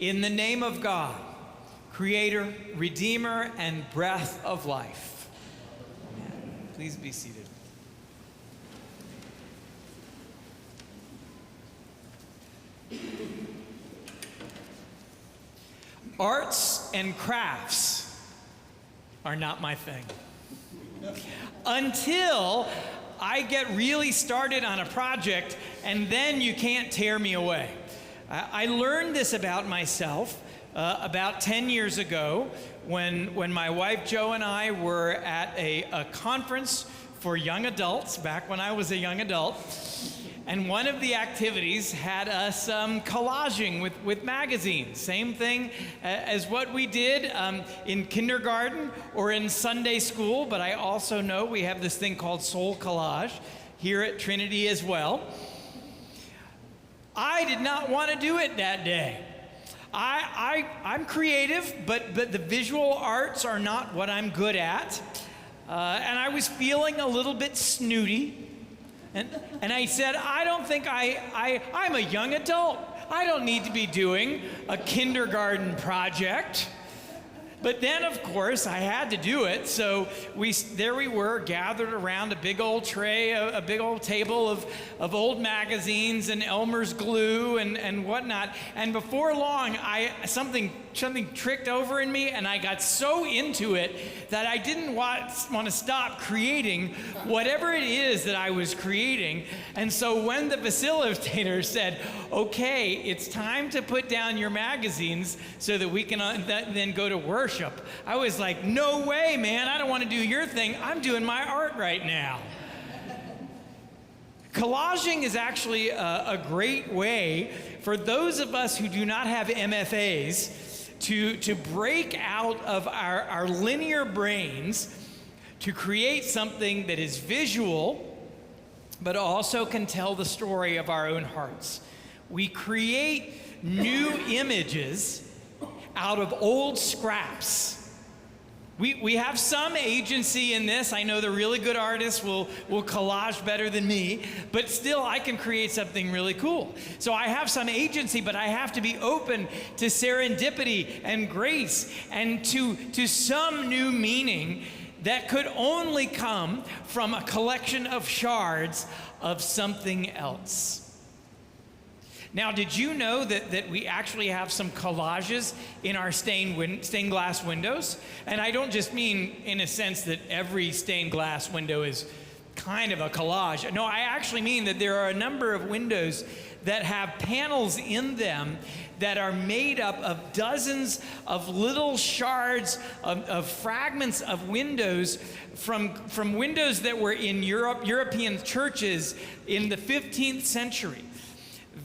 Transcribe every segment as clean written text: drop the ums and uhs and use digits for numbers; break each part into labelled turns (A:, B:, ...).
A: In the name of God, Creator, Redeemer, and breath of life. Amen. Please be seated. Arts and crafts are not my thing. Until I get really started on a project, and then you can't tear me away. I learned this about myself about 10 years ago when my wife Jo and I were at a conference for young adults, back when I was a young adult. And one of the activities had us collaging with magazines. Same thing as what we did in kindergarten or in Sunday school, but I also know we have this thing called soul collage here at Trinity as well. I did not want to do it that day. I'm creative, but the visual arts are not what I'm good at. And I was feeling a little bit snooty. And I said, I don't think I'm a young adult. I don't need to be doing a kindergarten project. But then, of course, I had to do it. So there we were, gathered around a big old tray, a big old table of old magazines and Elmer's glue and whatnot. And before long, something tricked over in me, and I got so into it that I didn't want to stop creating whatever it is that I was creating. And so when the facilitator said, okay, it's time to put down your magazines so that we can then go to worship, I was like, no way, man, I don't want to do your thing. I'm doing my art right now. Collaging is actually a great way for those of us who do not have MFAs to break out of our linear brains to create something that is visual, but also can tell the story of our own hearts. We create new images out of old scraps. We have some agency in this. I know the really good artists will collage better than me, but still I can create something really cool. So I have some agency, but I have to be open to serendipity and grace and to some new meaning that could only come from a collection of shards of something else. Now, did you know that we actually have some collages in our stained glass windows? And I don't just mean in a sense that every stained glass window is kind of a collage. No, I actually mean that there are a number of windows that have panels in them that are made up of dozens of little shards of fragments of windows from windows that were in European churches in the 15th century.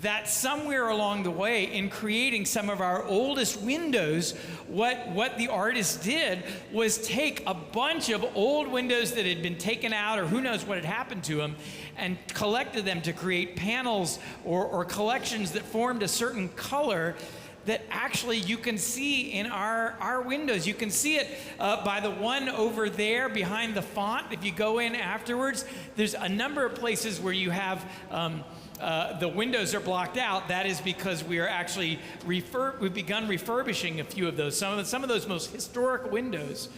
A: That somewhere along the way, in creating some of our oldest windows, what the artist did was take a bunch of old windows that had been taken out, or who knows what had happened to them, and collected them to create panels or collections that formed a certain color that actually you can see in our windows. You can see it by the one over there behind the font. If you go in afterwards, there's a number of places where you have the windows are blocked out. That is because we are actually we've begun refurbishing a few of those. Some of those most historic windows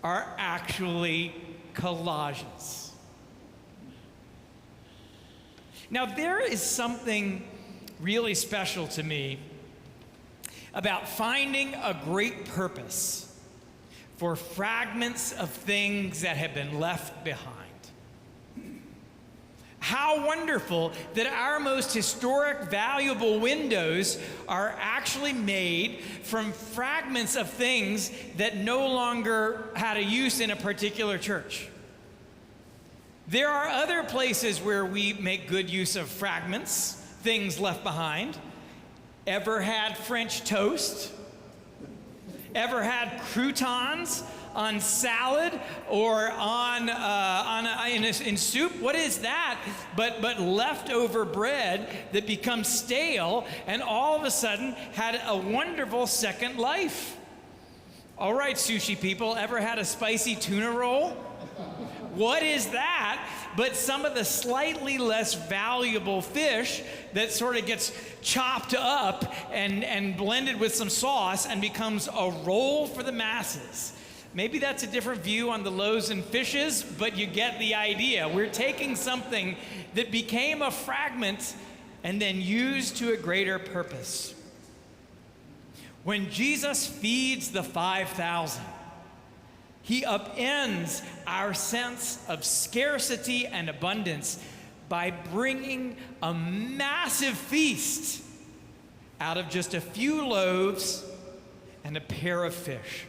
A: are actually collages. Now, there is something really special to me about finding a great purpose for fragments of things that have been left behind. How wonderful that our most historic, valuable windows are actually made from fragments of things that no longer had a use in a particular church. There are other places where we make good use of fragments, things left behind. Ever had French toast? Ever had croutons on salad or in soup? What is that but leftover bread that becomes stale and all of a sudden had a wonderful second life? All right, sushi people, ever had a spicy tuna roll? What is that but some of the slightly less valuable fish that sort of gets chopped up and blended with some sauce and becomes a roll for the masses. Maybe that's a different view on the loaves and fishes, but you get the idea. We're taking something that became a fragment and then used to a greater purpose. When Jesus feeds the 5,000, he upends our sense of scarcity and abundance by bringing a massive feast out of just a few loaves and a pair of fish.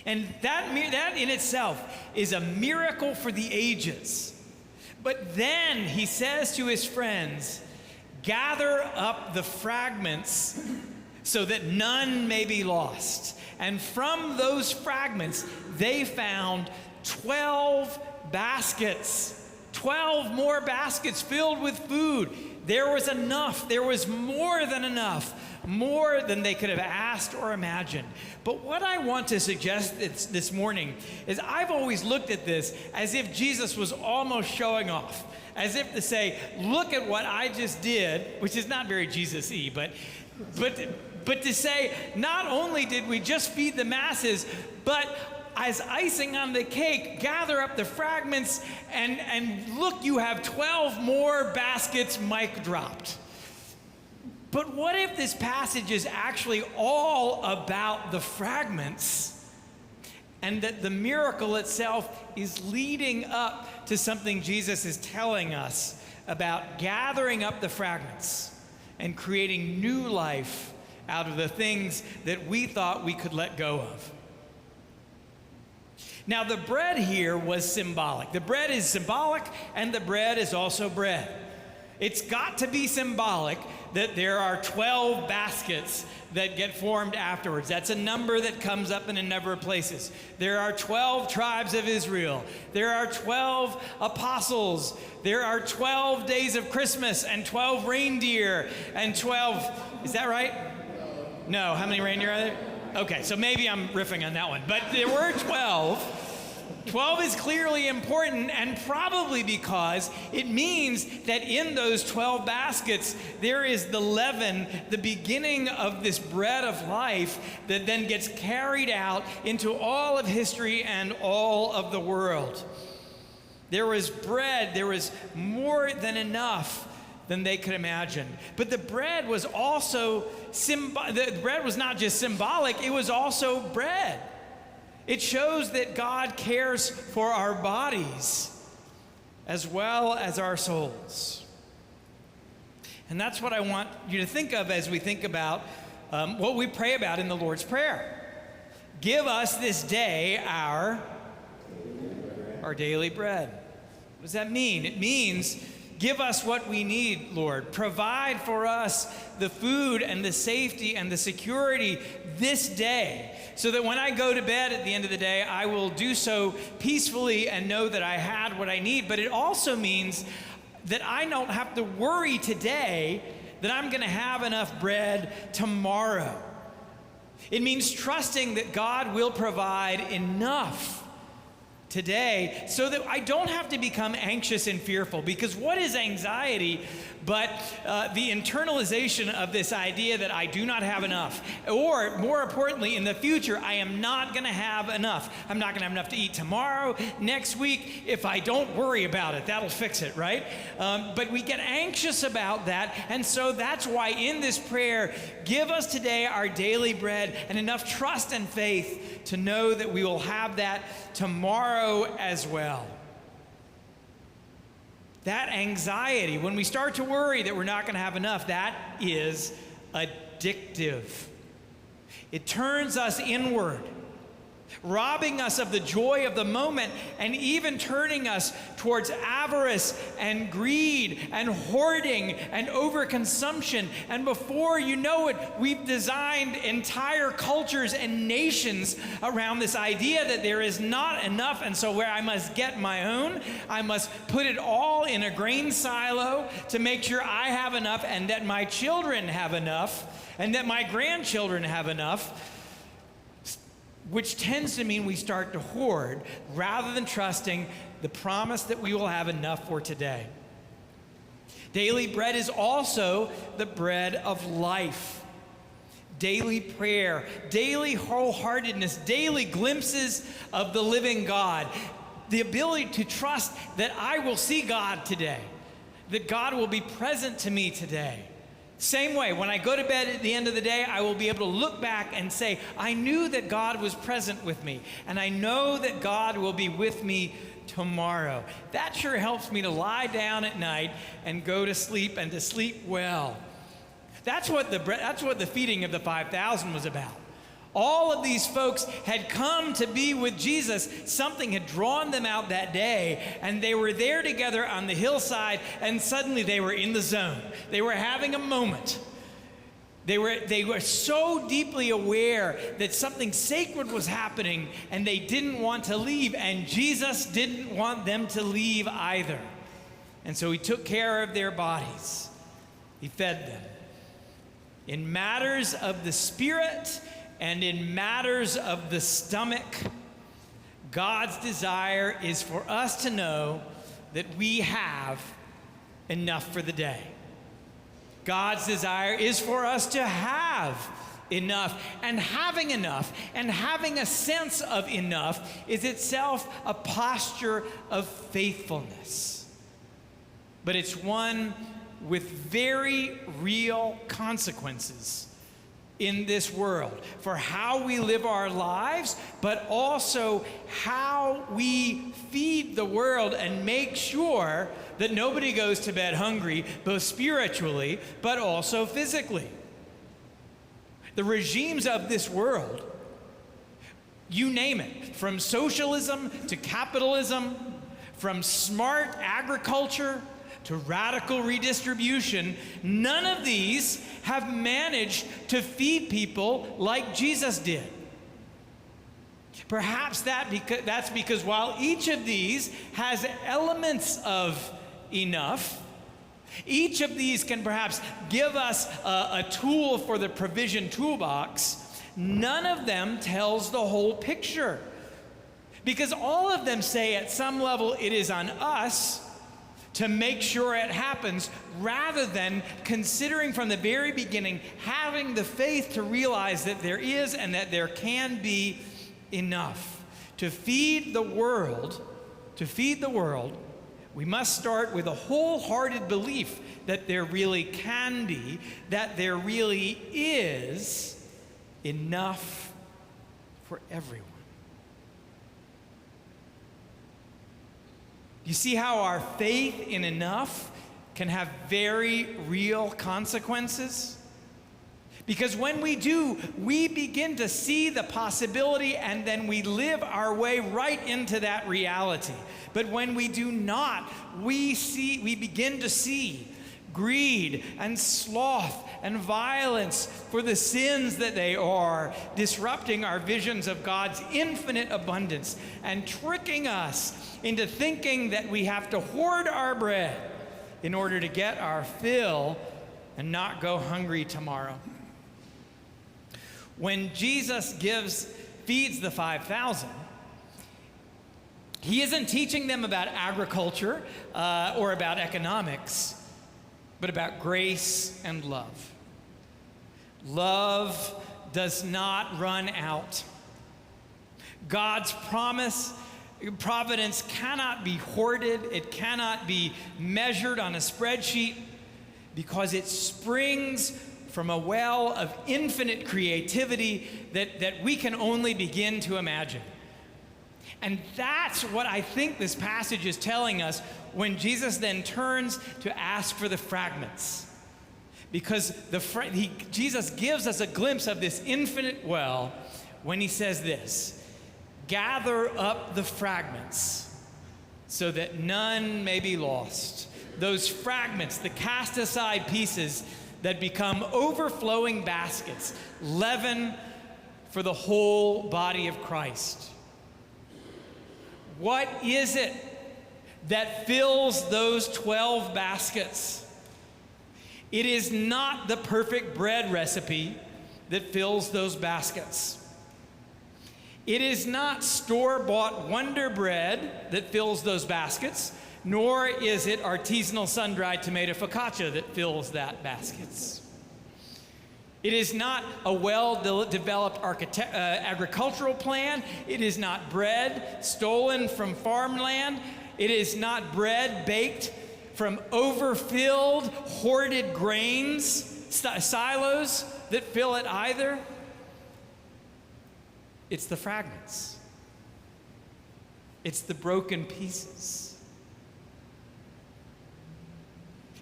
A: And that in itself is a miracle for the ages. But then he says to his friends, gather up the fragments so that none may be lost. And from those fragments, they found 12 baskets, 12 more baskets filled with food. There was enough. There was more than enough, more than they could have asked or imagined. But what I want to suggest this morning is I've always looked at this as if Jesus was almost showing off, as if to say, look at what I just did, which is not very Jesus-y, but to say, not only did we just feed the masses, but as icing on the cake, gather up the fragments and look, you have 12 more baskets, mic dropped. But what if this passage is actually all about the fragments and that the miracle itself is leading up to something Jesus is telling us about gathering up the fragments and creating new life out of the things that we thought we could let go of? Now, the bread here was symbolic. The bread is symbolic, and the bread is also bread. It's got to be symbolic that there are 12 baskets that get formed afterwards. That's a number that comes up in a number of places. There are 12 tribes of Israel. There are 12 apostles. There are 12 days of Christmas and 12 reindeer and 12, is that right? No, how many reindeer are there? Okay, so maybe I'm riffing on that one. But there were 12. 12 is clearly important, and probably because it means that in those 12 baskets, there is the leaven, the beginning of this bread of life that then gets carried out into all of history and all of the world. There was bread, there was more than enough than they could imagine. But the bread was also, the bread was not just symbolic, it was also bread. It shows that God cares for our bodies as well as our souls. And that's what I want you to think of as we think about what we pray about in the Lord's Prayer. Give us this day our daily bread. What does that mean? It means give us what we need, Lord. Provide for us the food and the safety and the security this day, so that when I go to bed at the end of the day, I will do so peacefully and know that I had what I need. But it also means that I don't have to worry today that I'm going to have enough bread tomorrow. It means trusting that God will provide enough today so that I don't have to become anxious and fearful. Because what is anxiety but the internalization of this idea that I do not have enough, or more importantly, in the future, I am not going to have enough. I'm not going to have enough to eat tomorrow, next week. If I don't worry about it, that'll fix it, right? But we get anxious about that, and so that's why in this prayer, give us today our daily bread, and enough trust and faith to know that we will have that tomorrow as well. That anxiety, when we start to worry that we're not going to have enough, that is addictive. It turns us inward, robbing us of the joy of the moment, and even turning us towards avarice and greed and hoarding and overconsumption. And before you know it, we've designed entire cultures and nations around this idea that there is not enough, and so where I must get my own, I must put it all in a grain silo to make sure I have enough, and that my children have enough, and that my grandchildren have enough, which tends to mean we start to hoard rather than trusting the promise that we will have enough for today. Daily bread is also the bread of life. Daily prayer, daily wholeheartedness, daily glimpses of the living God. The ability to trust that I will see God today, that God will be present to me today. Same way, when I go to bed at the end of the day, I will be able to look back and say, I knew that God was present with me, and I know that God will be with me tomorrow. That sure helps me to lie down at night and go to sleep, and to sleep well. That's what the feeding of the 5,000 was about. All of these folks had come to be with Jesus. Something had drawn them out that day, and they were there together on the hillside, and suddenly they were in the zone. They were having a moment. They were so deeply aware that something sacred was happening, and they didn't want to leave, and Jesus didn't want them to leave either. And so he took care of their bodies. He fed them. In matters of the spirit and in matters of the stomach, God's desire is for us to know that we have enough for the day. God's desire is for us to have enough, and having a sense of enough is itself a posture of faithfulness. But it's one with very real consequences in this world for how we live our lives, but also how we feed the world and make sure that nobody goes to bed hungry, both spiritually but also physically. The regimes of this world, you name it, from socialism to capitalism, from smart agriculture to radical redistribution, none of these have managed to feed people like Jesus did. Perhaps that's because while each of these has elements of enough, each of these can perhaps give us a tool for the provision toolbox, none of them tells the whole picture. Because all of them say at some level it is on us to make sure it happens, rather than considering from the very beginning, having the faith to realize that there is and that there can be enough. To feed the world, we must start with a wholehearted belief that there really can be, that there really is enough for everyone. You see how our faith in enough can have very real consequences? Because when we do, we begin to see the possibility, and then we live our way right into that reality. But when we do not, we begin to see greed and sloth and violence for the sins that they are, disrupting our visions of God's infinite abundance and tricking us into thinking that we have to hoard our bread in order to get our fill and not go hungry tomorrow. When Jesus feeds the 5,000, he isn't teaching them about agriculture or about economics, but about grace and love. Love does not run out. God's providence cannot be hoarded. It cannot be measured on a spreadsheet, because it springs from a well of infinite creativity that we can only begin to imagine. And that's what I think this passage is telling us when Jesus then turns to ask for the fragments. Because Jesus gives us a glimpse of this infinite well when he says this: gather up the fragments so that none may be lost. Those fragments, the cast aside pieces that become overflowing baskets, leaven for the whole body of Christ. What is it that fills those 12 baskets? It is not the perfect bread recipe that fills those baskets. It is not store-bought Wonder Bread that fills those baskets, nor is it artisanal sun-dried tomato focaccia that fills that baskets. It is not a well-developed agricultural plan. It is not bread stolen from farmland. It is not bread baked from overfilled, hoarded grains, silos that fill it either. It's the fragments. It's the broken pieces.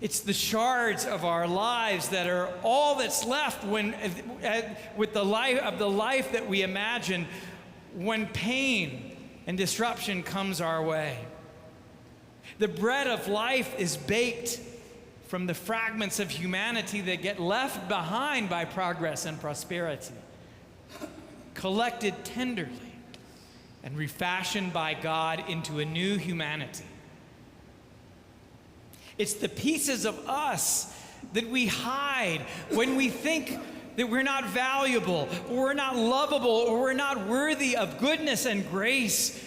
A: It's the shards of our lives that are all that's left with the life that we imagine when pain and disruption comes our way. The bread of life is baked from the fragments of humanity that get left behind by progress and prosperity, collected tenderly and refashioned by God into a new humanity. It's the pieces of us that we hide when we think that we're not valuable, or we're not lovable, or we're not worthy of goodness and grace.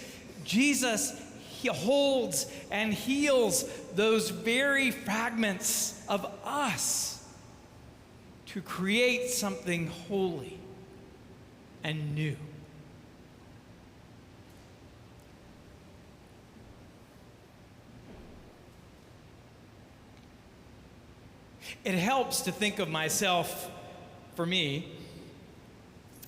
A: Jesus, he holds and heals those very fragments of us to create something holy and new. It helps to think of myself, for me,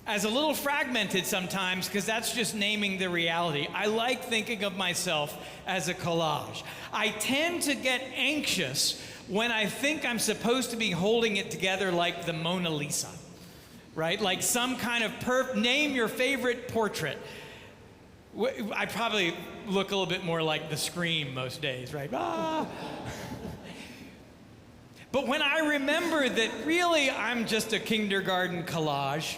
A: as a little fragmented sometimes, because that's just naming the reality. I like thinking of myself as a collage. I tend to get anxious when I think I'm supposed to be holding it together like the Mona Lisa, right? Like some kind of name your favorite portrait. I probably look a little bit more like the Scream most days, right? Ah. But when I remember that really I'm just a kindergarten collage,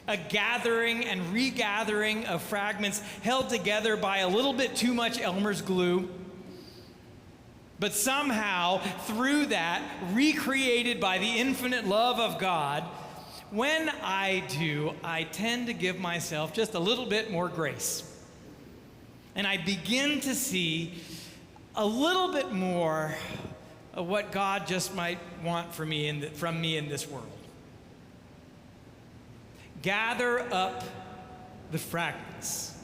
A: a gathering and regathering of fragments held together by a little bit too much Elmer's glue, but somehow through that recreated by the infinite love of God, when I do, I tend to give myself just a little bit more grace. And I begin to see a little bit more of what God just might want from me in this world. Gather up the fragments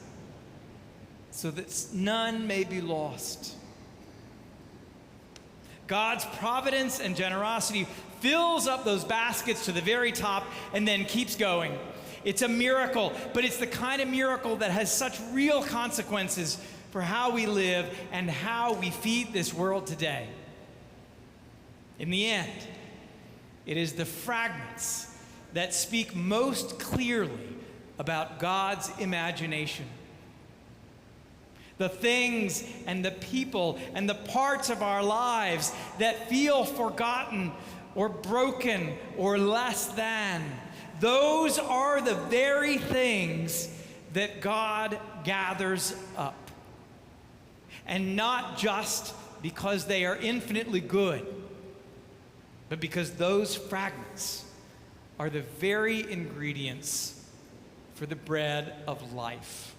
A: so that none may be lost. God's providence and generosity fills up those baskets to the very top and then keeps going. It's a miracle, but it's the kind of miracle that has such real consequences for how we live and how we feed this world today. In the end, it is the fragments that speak most clearly about God's imagination. The things and the people and the parts of our lives that feel forgotten or broken or less than, those are the very things that God gathers up. And not just because they are infinitely good, but because those fragments are the very ingredients for the bread of life.